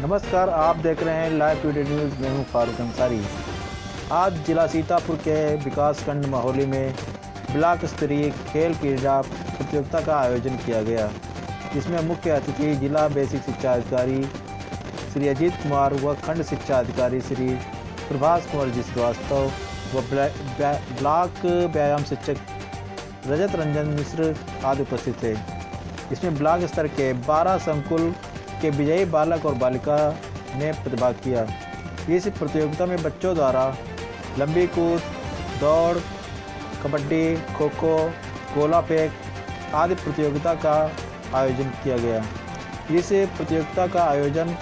नमस्कार, आप देख रहे हैं लाइव टुडे न्यूज़। मैं हूं फारूक अंसारी। आज जिला सीतापुर के विकासखंड माहौली में ब्लॉक स्तरीय खेल क्रीड़ा प्रतियोगिता का आयोजन किया गया, जिसमें मुख्य अतिथि जिला बेसिक शिक्षा अधिकारी श्री अजीत कुमार व खंड शिक्षा अधिकारी श्री प्रभास कुमार जी श्रीवास्तव व ब्लॉक व्यायाम शिक्षक रजत रंजन मिश्र आदि उपस्थित थे। इसमें ब्लॉक स्तर के 12 संकुल के विजयी बालक और बालिका ने प्रतिभाग किया। इस प्रतियोगिता में बच्चों द्वारा लंबी कूद, दौड़, कबड्डी, खो खो, गोला फेंक आदि प्रतियोगिता का आयोजन किया गया। इस प्रतियोगिता का आयोजन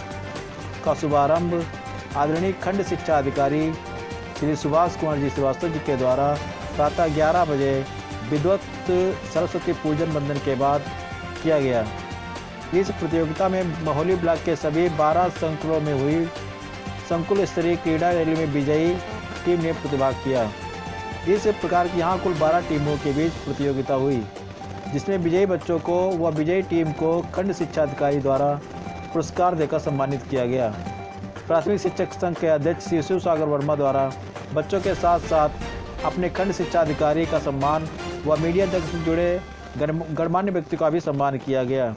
का शुभारंभ आदरणीय खंड शिक्षा अधिकारी श्री सुभाष कुमार जी श्रीवास्तव जी के द्वारा प्रातः 11 बजे विद्वत सरस्वती पूजन वंदन के बाद किया गया। इस प्रतियोगिता में माहौली ब्लॉक के सभी 12 संकुलों में हुई संकुल स्तरीय क्रीड़ा रैली में विजयी टीम ने प्रतिभाग किया। इस प्रकार की यहाँ कुल 12 टीमों के बीच प्रतियोगिता हुई, जिसमें विजयी बच्चों को व विजयी टीम को खंड शिक्षा अधिकारी द्वारा पुरस्कार देकर सम्मानित किया गया। प्राथमिक शिक्षक संघ के अध्यक्ष श्री शिव सागर वर्मा द्वारा बच्चों के साथ साथ अपने खंड शिक्षा अधिकारी का सम्मान व मीडिया तक से जुड़े गणमान्य व्यक्ति का भी सम्मान किया गया।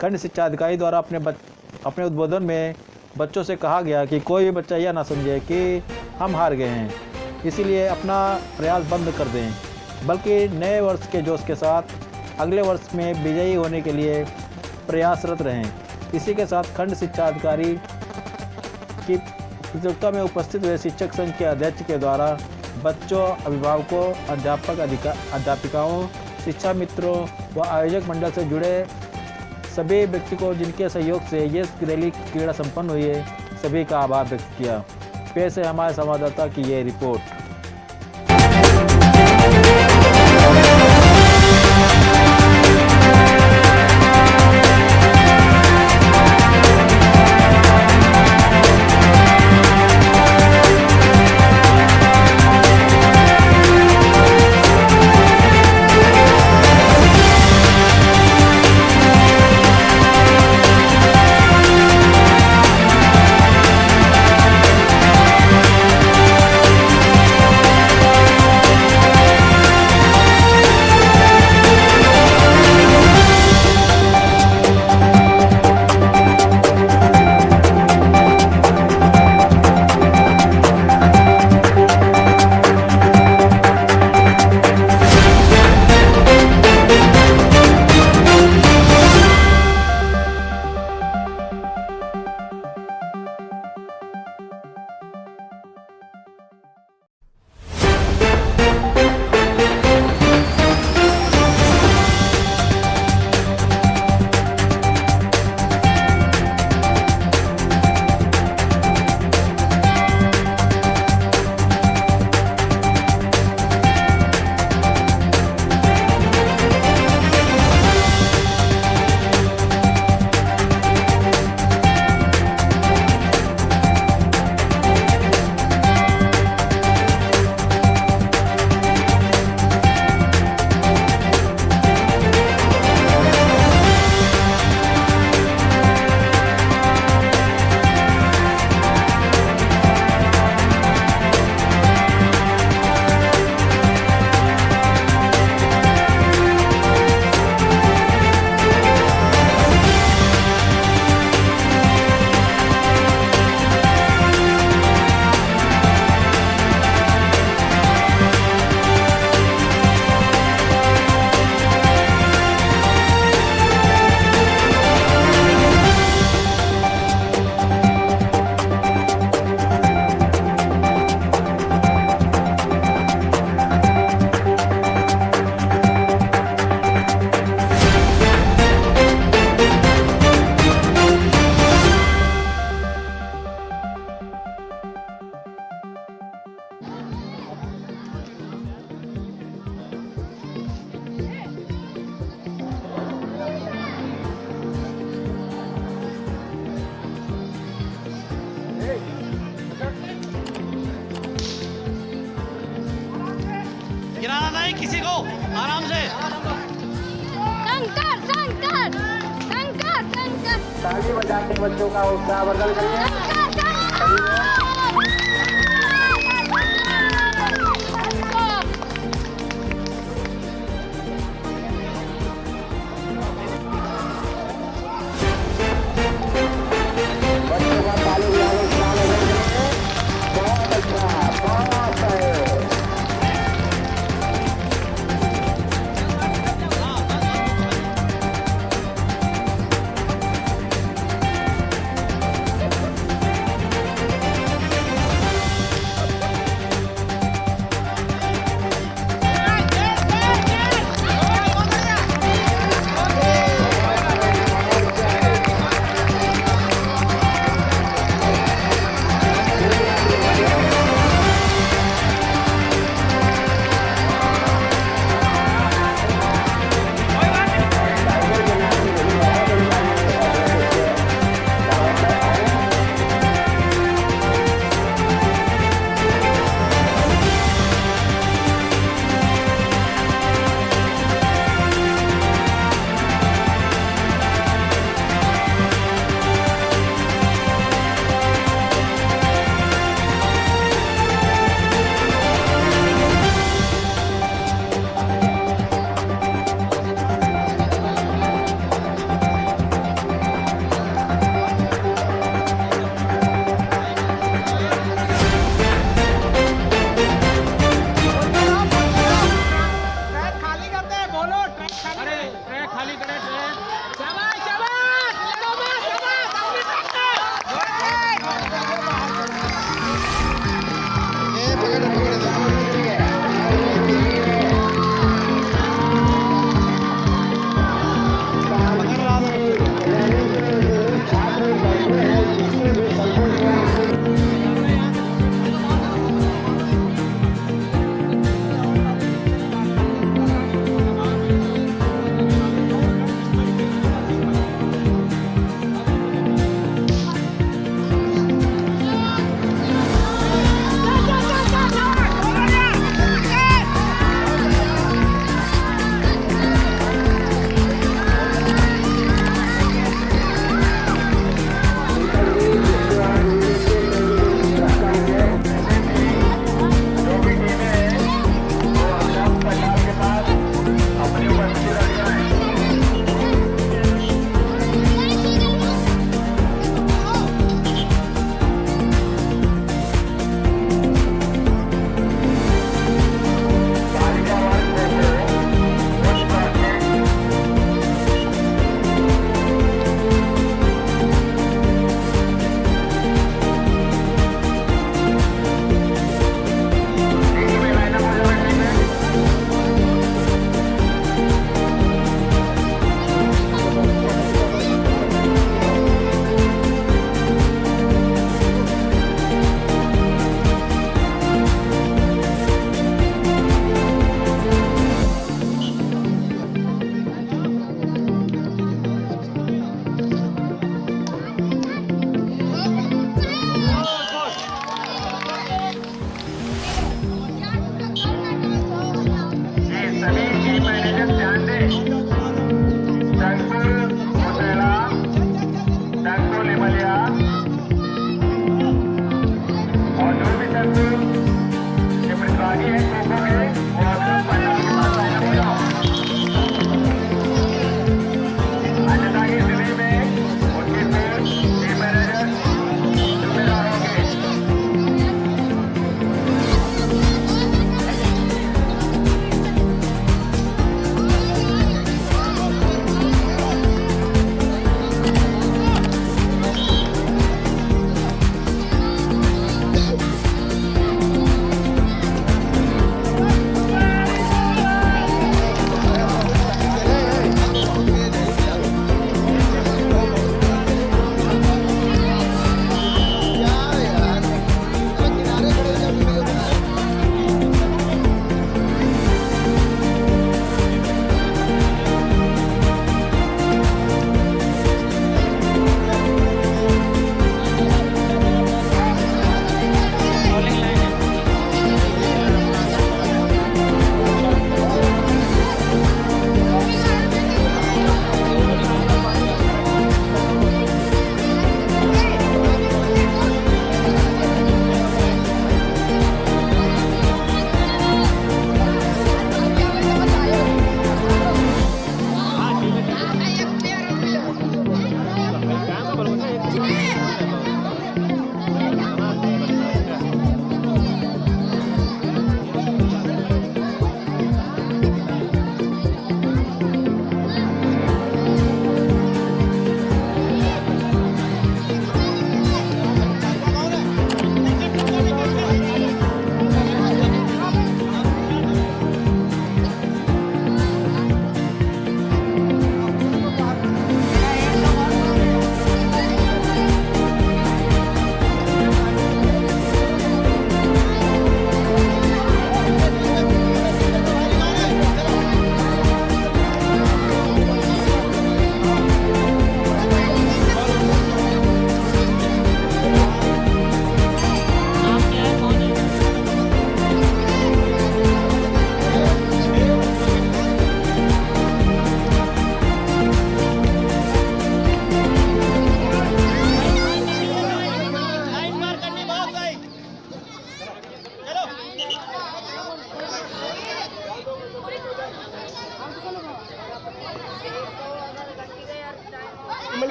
खंड शिक्षा अधिकारी द्वारा अपने उद्बोधन में बच्चों से कहा गया कि कोई भी बच्चा यह ना समझे कि हम हार गए हैं, इसीलिए अपना प्रयास बंद कर दें, बल्कि नए वर्ष के जोश के साथ अगले वर्ष में विजयी होने के लिए प्रयासरत रहें। इसी के साथ खंड शिक्षा अधिकारी की प्रतियोगिता में उपस्थित हुए शिक्षक संघ के अध्यक्ष के द्वारा बच्चों, अभिभावकों, अध्यापिकाओं, शिक्षा मित्रों व आयोजक मंडल से जुड़े सभी व्यक्ति को जिनके सहयोग से ये रैली क्रीड़ा संपन्न हुई है, सभी का आभार व्यक्त किया। पेश है हमारे संवाददाता की ये रिपोर्ट। बुलाएं किसी को आराम से। शंकर शंकर शंकर शंकर ताली बजा के बच्चों का उत्साहवर्धन करिए। बच्चों का ताली बजाने का बहुत अच्छा, बहुत है।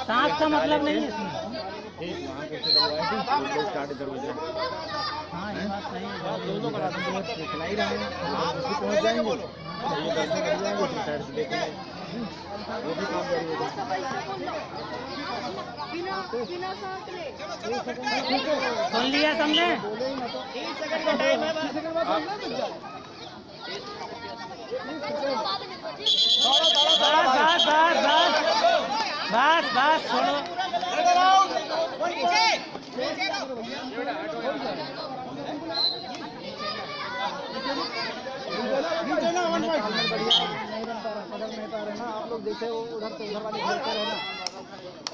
सांस का मतलब नहीं है इसमें। हाँ ये बात सही है। खिला ही रहे हैं, पहुँच जाएंगे। सुन लिया सबने? बस बस छोड़ो। आप लोग जैसे उधर से उधर वाले खेलते रहे ना।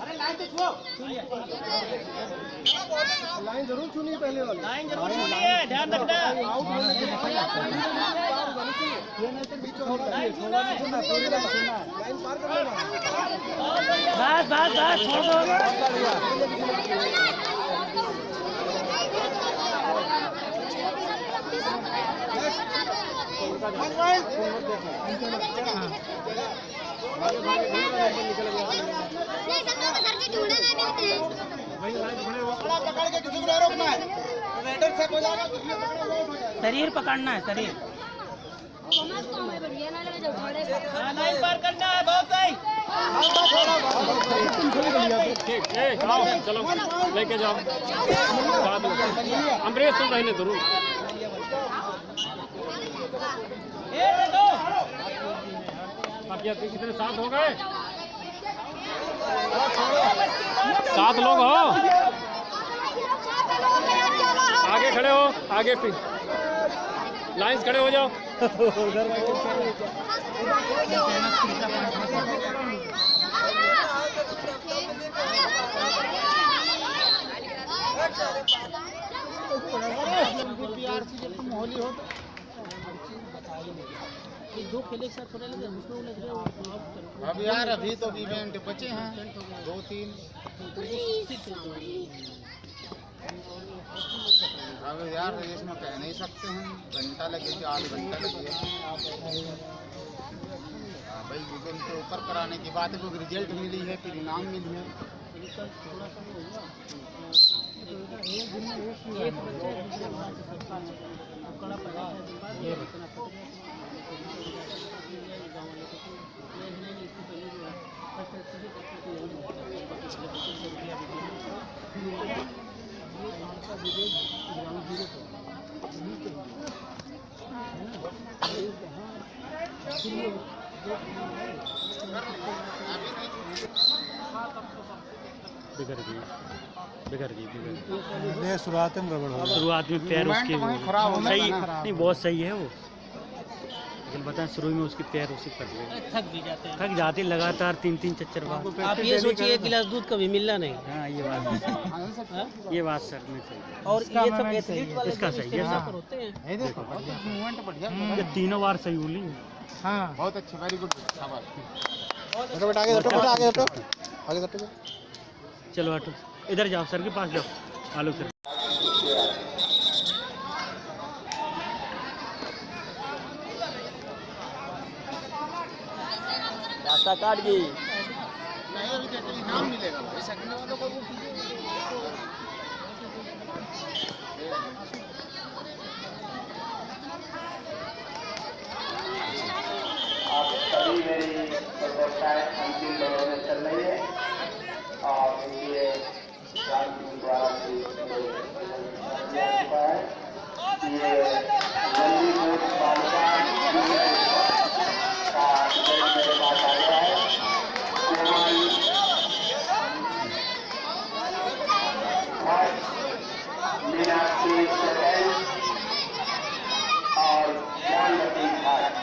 अरे लाइन तो छुओ, लाइन जरूर छूनी पहले वाली। लाइन जरूर छूनी है, ध्यान रखना। आउट होने के ये नहीं तो बीच में होता है, छोड़ना नहीं छूना, पूरी लाइन छूना है, लाइन पार कर लेना। बस बस बस छोड़ दो। शरीर पकड़ना है, शरीर लाइन पार करना है। बहुत सही। चलो लेके जाओ अमरीश, तुम रहने जरूर। अब ये कितने 7 हो गए? 7 लोग हो। आगे खड़े हो, आगे फिर लाइंस खड़े हो जाओ। माहौली हो दो खेले एक साथ थोड़े लगे अब यार अभी तो इवेंट बचे हैं 2-3। अब यार इसमें कह नहीं सकते हैं, घंटा लगेगा, 8 घंटा लगेगा। भाई इवेंट के ऊपर कराने की बात है, क्योंकि रिजल्ट मिली है, फिर इनाम मिली है। बिगड़ गई। शुरुआत में गड़बड़ हो गई। शुरुआत में पैर उसके खराब हो सही गया ना। नहीं, बहुत सही है वो, लेकिन बताएं शुरू में उसके पैर उसी कट गए, थक भी जाते हैं। थक जाते लगातार 3-3 चक्कर बाद। आप ये सोचिए एक गिलास दूध कभी मिलना नहीं। हाँ ये बात ये बात सर में सही है। और ये सब एथलीट वाले इसका सही है यहाँ सब। पर होते हैं। ये देखो मूवमेंट बढ़िया। ये 3 बार सही बोली। हाँ बहुत अच्छे, वेरी गुड, शाबाश। आगे चलो हटो, इधर जाओ, सर के पास जाओ। आलोक सर रास्ता काट गई। नहीं अभी देखो इनाम मिलेगा भाई, सेकंड वालों को। आप सभी मेरी प्रतियोगिताएं अंतिम दौर में चल रही है और ये शांति द्वारा से ये जल्दी वोट बालिका का रिजल्ट मेरे पास आ गया है। मीनाक्षी सेकेंड और जानवती थर्ड।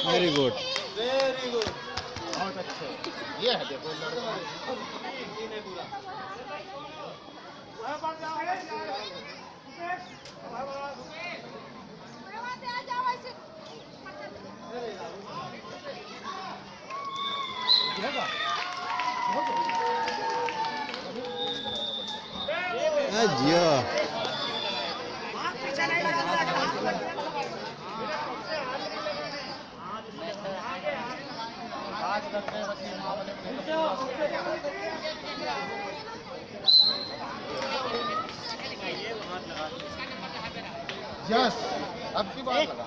Very good. बहुत अच्छे। ये है देखो लड़का। जिया यस अब की बात लगा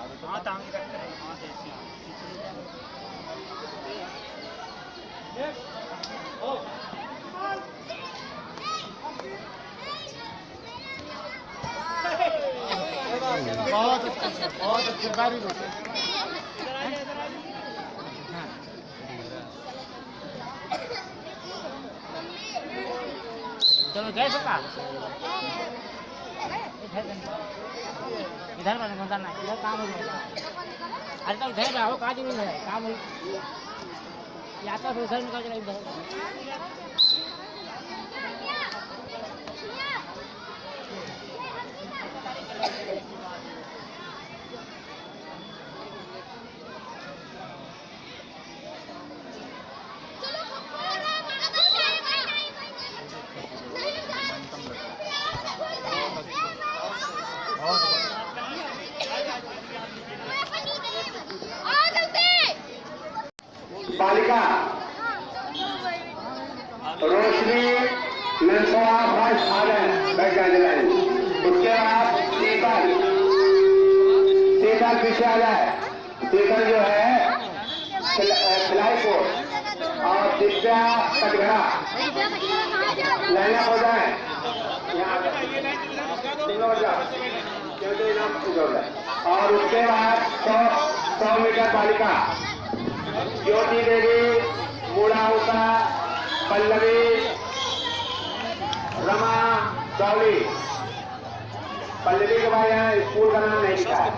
बहुत अच्छे वेरी गुड। चलो गए सबका इधर बने मजा ना इधर काम हो जाएगा। अरे तो उधर आओ काज नहीं है काम हो या तो उधर निकल जाए इधर। बालिका रोशनी नंसवा फर्स्ट आनंद बैठ जाने लाइन। उसके बाद शीतल पीछे आ जाए। शीतल जो है खिलाईपुर और दिव्या कटघरा लाइन हो जाए। और उसके बाद 100 मीटर बालिका ज्योति देवी मूढ़ाऊका पल्लवी रमा चौली। पल्लवी के बाद यहाँ स्कूल का नाम नहीं लिखा है।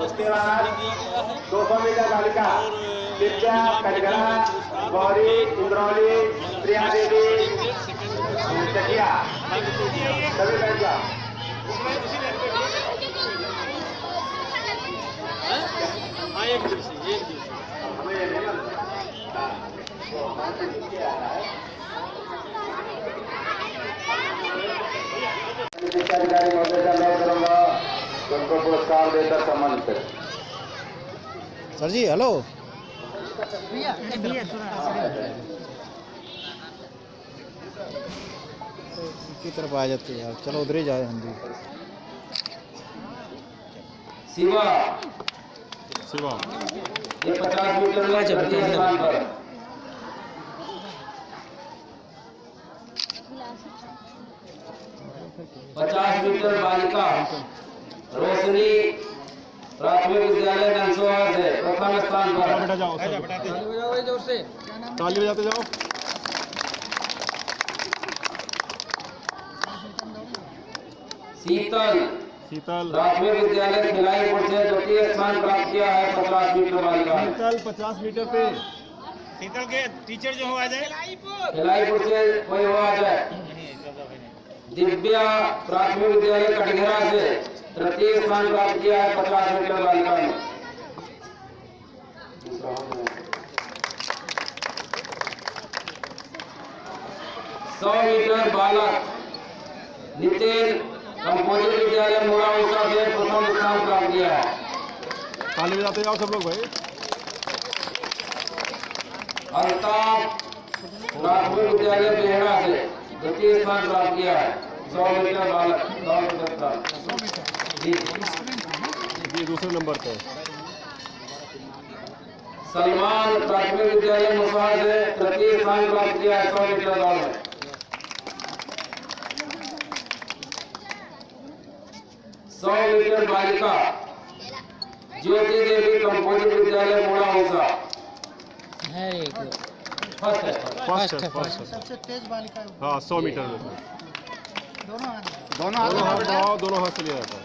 उसके बाद 200 मीटर बालिका दिव्या कटघरा गौरी इंद्रौली प्रिया देवी चकिया सभी बैठ जाओ। अधिकारी महोदय का मैं करूँगा उनको पुरस्कार देकर सम्मानित करें। सर जी हेलो। की तरफ आ जाते यार, चलो उधर ही जाए हम भी। शिवा शिवा ये 50 मीटर में चलती है स्थान पर 50 मीटर बालिका रोशनी प्राथमिक विद्यालय नंसवा से प्रथम स्थान पर। बेटा जाओ जोर से ताली बजाते जाओ। शीतल शीतल प्राथमिक विद्यालय खिलाईपुर से द्वितीय स्थान प्राप्त किया है 50 मीटर बालिका। शीतल 50 मीटर पे। शीतल के टीचर जो हो आ जाए। खिलाईपुर से कोई हो आ जाए। दिव्या प्राथमिक विद्यालय कटघरा से तृतीय स्थान प्राप्त किया है 50 मीटर बालिका में। सौ मीटर बालक नितिन कंपोजिट विद्यालय मुड़ाऊसा से प्रथम स्थान प्राप्त किया है। ताली बजाते जाओ सब लोग भाई। अल्ताफ प्राथमिक विद्यालय बेहड़ा से द्वितीय स्थान प्राप्त किया है 100 मीटर बालक दौड़ प्रतियोगिता। ये दूसरे नंबर पे। सलमान प्राथमिक विद्यालय मुसवा से तृतीय स्थान प्राप्त किया है 100 मीटर दौड़ में। 100 मीटर बालिका ज्योति देवी कंपोजिट विद्यालय मुड़ाऊसा फर्स्ट है। फर्स्ट सबसे तेज बालिका हाँ 100 मीटर में से। दोनों दोनों हाथ बढ़ाओ, दोनों हाथ से लिया जाता है।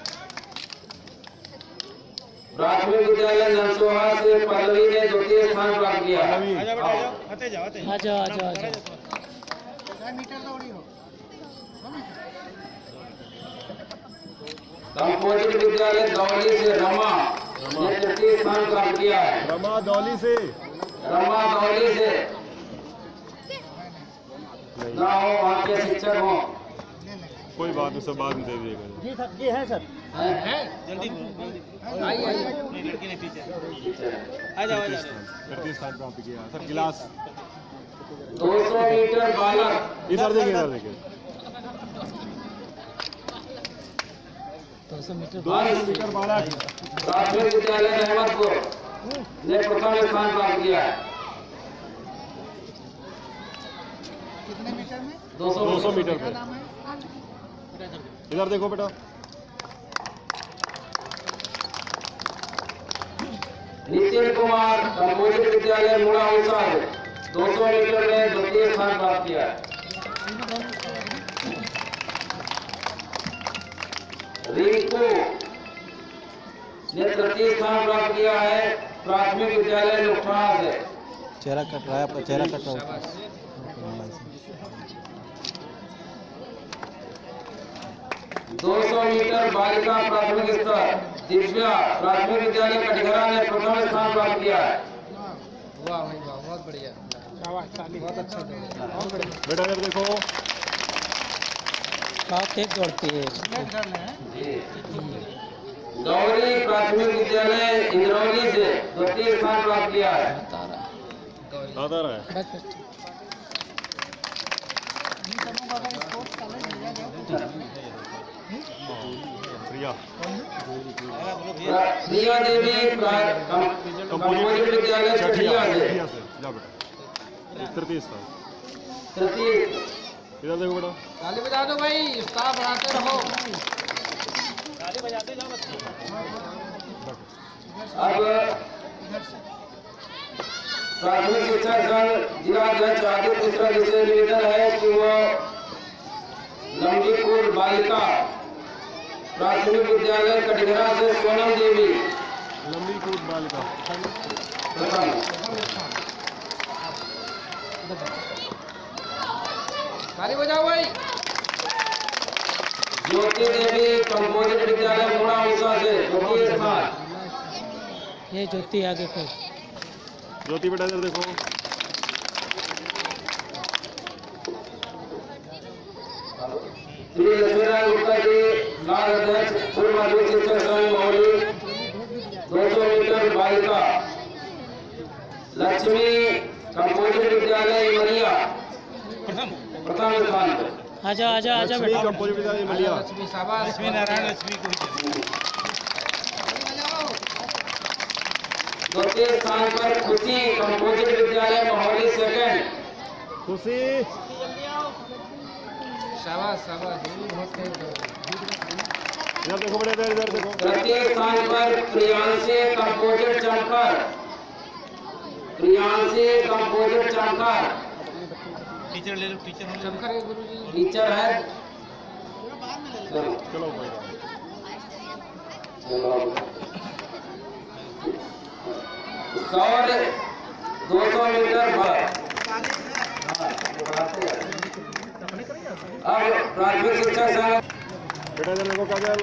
प्राथमिक विद्यालय ननसोहा से पल्लवी ने द्वितीय स्थान प्राप्त किया है। आ जाओ बेटा, आ जाओ, आते जाओ, आते जाओ। आ जाओ आ जाओ आ जाओ। कंपोजिट विद्यालय दौली से रमा ने तृतीय स्थान प्राप्त किया है। रमा दौली से ना हो वहाँ के शिक्षक हो। कोई बात नहीं, सब बाद में दे दिएगा। जी सर, जी है सर। जल्दी बोलो, जल्दी। नहीं, लड़की नहीं, पीछे। आ जाओ, आ जाओ। तृतीय स्थान प्राप्त किया सर। गिलास 200 मीटर बालक इधर देखिए, इधर देखिए। 200 मीटर 200 मीटर बालक प्राथमिक विद्यालय अहमदपुर ने प्रथम स्थान प्राप्त किया है। 200 मीटर पे। इधर देखो बेटा। नितिन कुमार कंपोजिट विद्यालय मुड़ा उषा 200 मीटर में द्वितीय स्थान प्राप्त किया है। रिंकू ने तृतीय स्थान प्राप्त किया है प्राथमिक विद्यालय लुकड़ा से। चेहरा कट रहा है आपका, चेहरा कट रहा है। 200 मीटर बालिका प्राथमिक स्तर दिव्या प्राथमिक विद्यालय कटघरा ने प्रथम स्थान प्राप्त किया है। वाह भाई वाह, बहुत बढ़िया, बहुत अच्छा। बेटा इधर देखो। एक दौड़ती है। गौरी प्राथमिक विद्यालय इंद्रौली से द्वितीय स्थान प्राप्त किया है। आता रहा है। प्रिया प्रिया देवी कंपोजिट विद्यालय चटिया से जा बेटा। तृतीय स्थान। तृतीय। इधर देखो बेटा। ताली बजा दो भाई, स्टार बढ़ाते रहो। अब प्राथमिक शिक्षा संघ जिला अध्यक्ष आदित्य मिश्रा जी से निवेदन है कि वो लंबीपुर बालिका प्राथमिक विद्यालय कटघरा से सोनम देवी लंबीपुर बालिका प्रथम। ताली बजाओ भाई। ज्योति देवी कंपोजिट विद्यालय मुड़ा उषा से द्वितीय स्थान। ये ज्योति आगे फिर। ज्योति बेटा इधर देखो। श्री लक्ष्मीनारायण गुप्ता जी ब्लॉक अध्यक्ष पूर्व माध्यमिक शिक्षक संघ मौली 200 मीटर बालिका लक्ष्मी कंपोजिट विद्यालय इमरिया प्रथम स्थान पर। आजा आजा आजा लक्ष्मी बेटा। कंपोजिट विद्यालय मलिया। लक्ष्मी शाबाश। लक्ष्मी नारायण, लक्ष्मी को। द्वितीय स्थान पर खुशी कंपोजिट विद्यालय मोहाली सेकंड। खुशी शाबाश शाबाश, बहुत तेज दौड़। इधर देखो बेटा, इधर देखो। तृतीय स्थान पर प्रियांशी कंपोजिट चमकर। प्रियांशी कंपोजिट चमकर टीचर ले लो, टीचर ले लो। चमकर के गुरु जी। टीचर है। चलो कोई बात सौर 200 मीटर पर। अब प्राथमिक शिक्षा संघ बेटा इधर देखो। काजल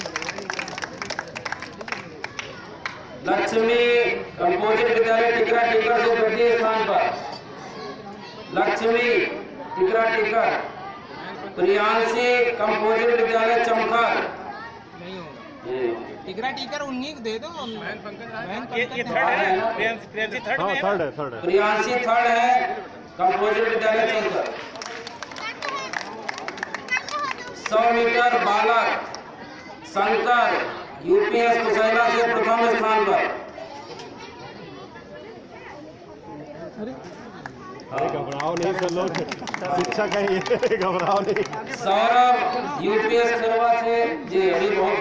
लक्ष्मी कंपोजिट विद्यालय टिकरा टिकर से तृतीय स्थान पर। लक्ष्मी टिकरा टिकर। प्रियांशी कंपोजिट विद्यालय चमकर। टिकरा टीकर उन्हीं को दे दो। ये थर्ड है, प्रियांशी थर्ड हाँ में है। थर्ड है। प्रियांशी थर्ड है कंपोजिट विद्यालय चमकर। 100 मीटर बालक शंकर यूपीएस कुशैला से प्रथम स्थान पर। अरे घबराओ नहीं सर, लोग शिक्षा का ही है, घबराओ नहीं। सौरभ यूपीएस खरवा से जी अभी बहुत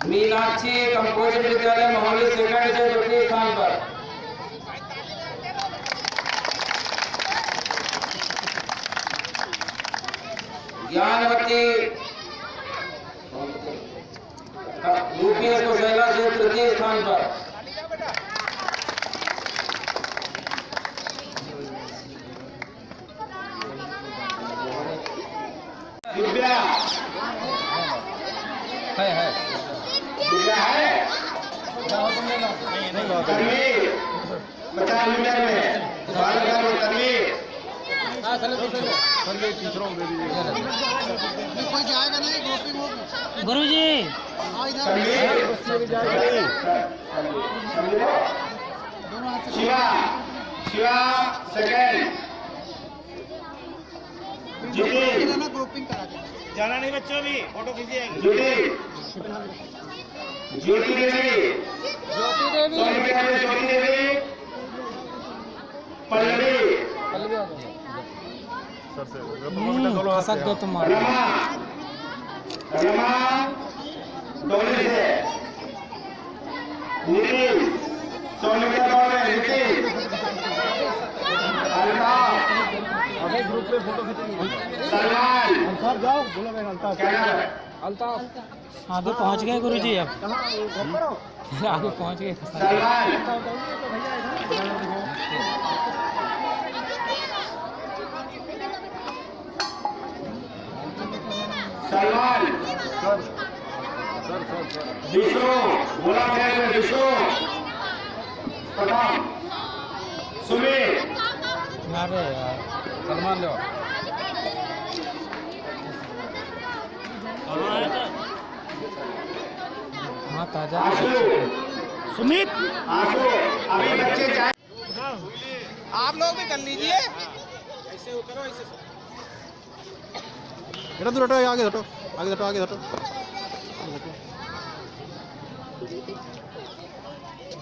मीनाक्षी कंपोजिट विद्यालय मोहाली सेकंड से द्वितीय स्थान पर। ज्ञानवती दिव्या दिव्या है तनवीर 50 मीटर में बालका में तनवीर गुरुजी शिवा शिवा सेकंड ज्योति जाना नहीं बच्चों भी फोटो खींचिएगा। ज्योति ज्योति देवी 100 मीटर में ज्योति देवी पल्लवी रमा रमा डोली से नितिन 100 मीटर दौड़ में नितिन अल्ताफ सलमान क्या नाम है आगे पहुंच गए गुरुजी अब आगे पहुंच गए सलमान सलमान विष्णु बोला में विष्णु प्रथम सुमीर अरे यार सलमान लो हाँ ताजा आशु सुमित आशु अभी बच्चे जाए आप लोग भी कर लीजिए ऐसे करो ऐसे इधर तो हटो आगे हटो आगे हटो आगे हटो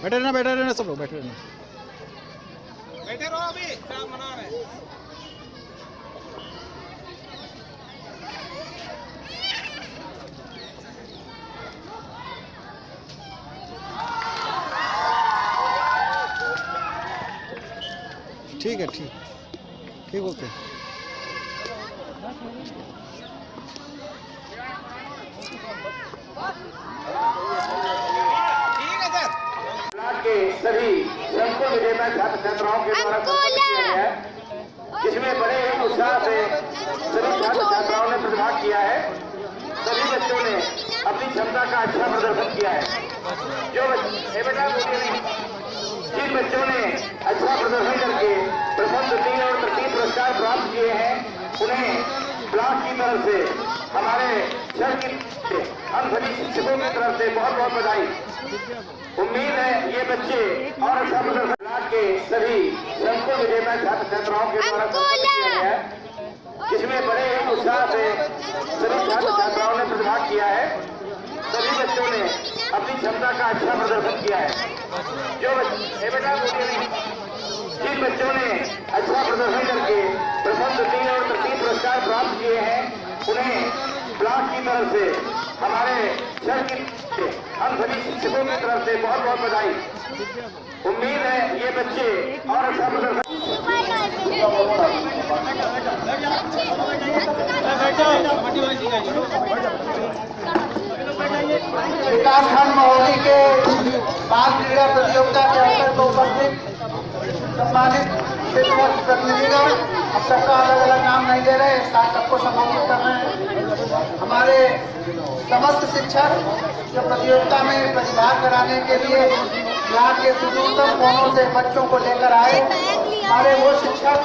बैठे रहना सब लोग बैठे रहना बैठे रहो अभी काम मना रहे हैं। ठीक है ठीक बोलते हैं ठीक है सर। ब्लॉक के सभी संकुल विजेता छात्र छात्राओं के द्वारा सम्पन्न किया गया है, जिसमें बड़े ही उत्साह से सभी छात्र छात्राओं ने प्रतिभाग किया है। सभी बच्चों ने अपनी क्षमता का अच्छा प्रदर्शन किया है। जिन बच्चों ने अच्छा प्रदर्शन करके प्रथम द्वितीय और तृतीय पुरस्कार प्राप्त किए हैं, उन्हें ब्लॉक की तरफ से हमारे शहर की हम सभी शिक्षकों की तरफ से बहुत बहुत बधाई। उम्मीद है ये बच्चे और अच्छा प्रदर्शन ब्लॉक के सभी संकुल विजेता छात्र छात्राओं के द्वारा सम्पन्न किया गया है, जिसमें बड़े ही उत्साह से सभी छात्र छात्राओं ने प्रतिभाग किया है। सभी बच्चों ने अपनी क्षमता का अच्छा प्रदर्शन किया है। जिन बच्चों ने अच्छा प्रदर्शन करके प्रथम द्वितीय और तृतीय पुरस्कार प्राप्त किए हैं, उन्हें ब्लॉक की तरफ से हमारे शहर की हम सभी शिक्षकों की तरफ से बहुत बहुत बधाई। उम्मीद है ये बच्चे और अच्छा प्रदर्शन विकासखंड महोली के बाल क्रीड़ा प्रतियोगिता के अवसर को उपस्थित सम्मानित शिक्षक प्रतिनिधिगण, हम सबका अलग अलग नाम नहीं दे रहे, साथ सबको संबोधित कर रहे हैं। हमारे समस्त शिक्षक जो प्रतियोगिता में प्रतिभाग कराने के लिए ब्लॉक के सुदूरतम कोनों से बच्चों को लेकर आए, हमारे वो शिक्षक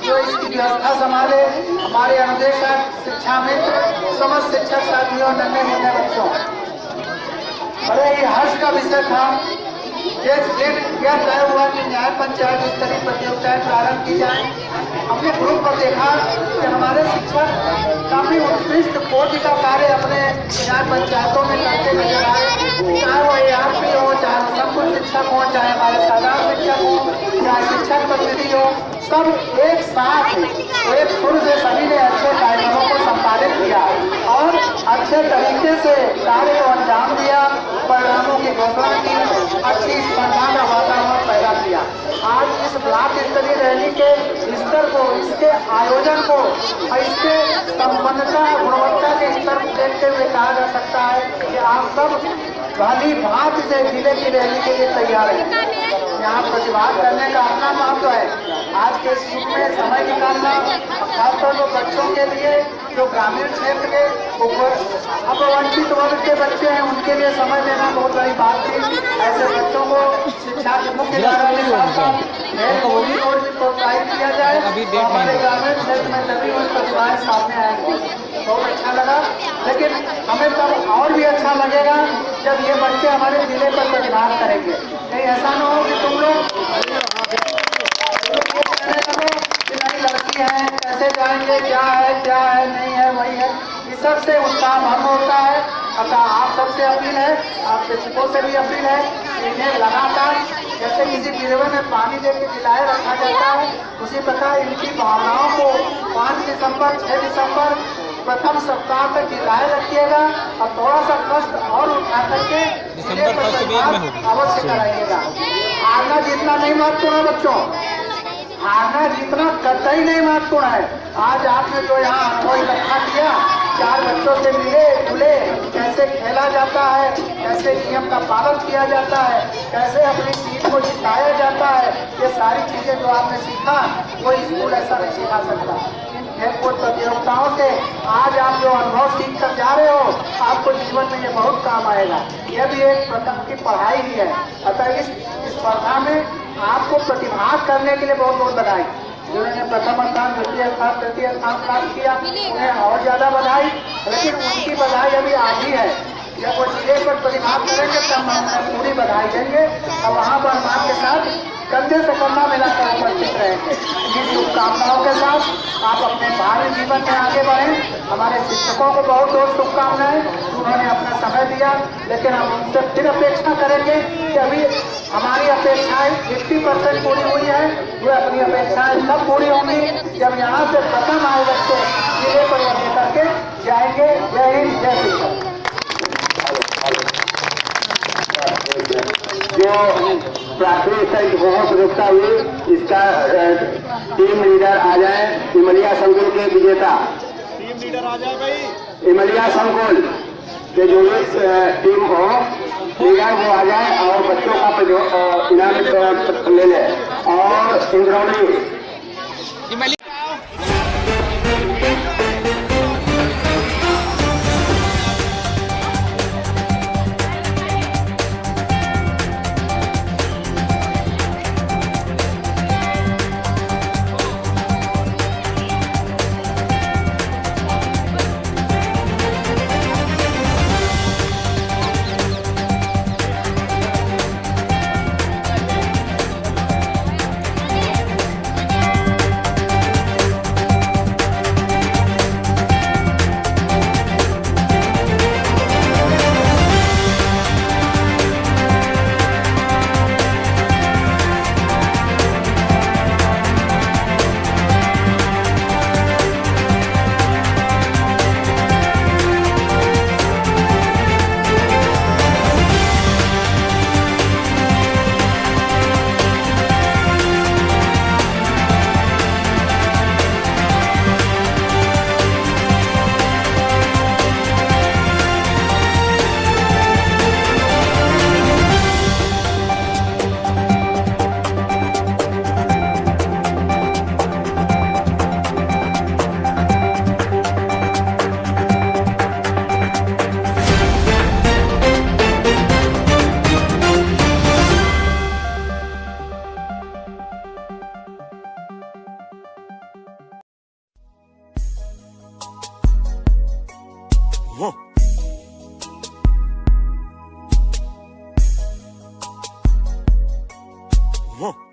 जो इसकी व्यवस्था संभाले, हमारे अनुदेशक, शिक्षा मित्र, समस्त शिक्षक साथियों, नन्हे मुन्ने बच्चों, बड़े ही हर्ष का विषय था। यह तय हुआ कि न्याय पंचायत स्तरीय प्रतियोगिताएं प्रारंभ की जाए। हमने ग्रुप पर देखा कि हमारे शिक्षक काफी उत्कृष्ट कोटि का कार्य अपने न्याय पंचायतों में करते नजर आए, चाहे वो ARP हो, चाहे संकुल शिक्षक हो, चाहे हमारे साधारण शिक्षक हो, चाहे शिक्षक प्रतिनिधि हो, सब एक साथ एक सुर से सभी ने अच्छे कार्यक्रमों को संपादित किया और अच्छे तरीके से कार्य को अंजाम दिया, परिणामों की घोषणा की, अच्छी स्पर्धा का वातावरण पैदा किया। आज इस ब्लॉक स्तरीय रैली के स्तर को, इसके आयोजन को, इसके संपन्नता गुणवत्ता के स्तर को देखते हुए कहा जा सकता है कि आप सब भली भांति से जिले की रैली के लिए तैयार हैं। यहाँ प्रतिभाग करने का अपना महत्व है। आज के इस युग में समय निकालना, खासतौर पर बच्चों के लिए जो ग्रामीण क्षेत्र के ऊपर अब वंचित वर्ग के बच्चे हैं, उनके लिए समय देना बहुत बड़ी बात थी। ऐसे बच्चों को शिक्षा की मुख्य धारा के साथ साथ खेल को भी और भी प्रोत्साहित किया जाए। तो हमारे ग्रामीण क्षेत्र में तभी वो प्रतिभाएं सामने आएंगी। बहुत अच्छा लगा, लेकिन हमें तब और भी अच्छा लगेगा जब ये बच्चे हमारे जिले पर प्रतिभाग करेंगे। कहीं ऐसा ना हो कि तुम लोग लड़की है, कैसे जाएंगे, क्या है नहीं है, वही है, इस सबसे उत्साह भंग होता है। अतः आप सबसे अपील है, आप शिक्षकों से भी अपील है, इन्हें लगातार जैसे किसी गिरवे में पानी देकर खिलाए रखा जाता है, उसी प्रकार इनकी भावनाओं को 5 दिसंबर 6 दिसंबर प्रथम सप्ताह तक खिलाए रखिएगा और थोड़ा सा कष्ट और उठा करके अवश्य कराइएगा। हारना जीतना नहीं महत्वपूर्ण है बच्चों, हारना जीतना कतई नहीं महत्वपूर्ण है। आज आपने जो यहाँ अनुभव इकट्ठा किया, 4 बच्चों से मिले जुले, कैसे खेला जाता है, कैसे नियम का पालन किया जाता है, कैसे अपनी टीम को जिताया जाता है, ये सारी चीजें जो आपने सीखा कोई स्कूल ऐसा नहीं सिखा सकता। इन खेलकूद प्रतियोगिताओं से आज आप जो अनुभव सीख कर जा रहे हो, आपको जीवन में ये बहुत काम आएगा। यह भी एक प्रकार की पढ़ाई ही है। अतः इस स्पर्धा में आपको प्रतिभाग करने के लिए बहुत बहुत बधाई। जिन्होंने प्रथम स्थान, द्वितीय स्थान, तृतीय स्थान प्राप्त किया, उन्हें और ज्यादा बधाई। लेकिन उनकी बधाई अभी आधी है। जब वो जिले पर प्रतिभाग करेंगे तब हम उन्हें पूरी बधाई देंगे और वहाँ पर मां के साथ कंधे से कंधा मिलाकर उपस्थित रहेंगे। इन शुभकामनाओं के साथ आप अपने भावी जीवन में आगे बढ़ें। हमारे शिक्षकों को बहुत बहुत शुभकामनाएं, उन्होंने अपना समय दिया, लेकिन हम उनसे फिर अपेक्षा करेंगे कि अभी हमारी अपेक्षाएं 50% पूरी हुई है। वो अपनी अपेक्षाएं तब पूरी होंगी जब यहाँ से खत्म आए बच्चे जिले पर लेकर के जाएंगे। जय हिंद, जय श्री। जो प्राथमिक स्तर की बहुत प्रतियोगिता हुई, इसका टीम लीडर आ जाए। इमलिया संकुल के विजेता टीम लीडर आ जाए भाई। इमलिया संकुल के जो टीम हो लीडर वो आ जाए और बच्चों का इनाम ले ले। और इंद्रौली Huh.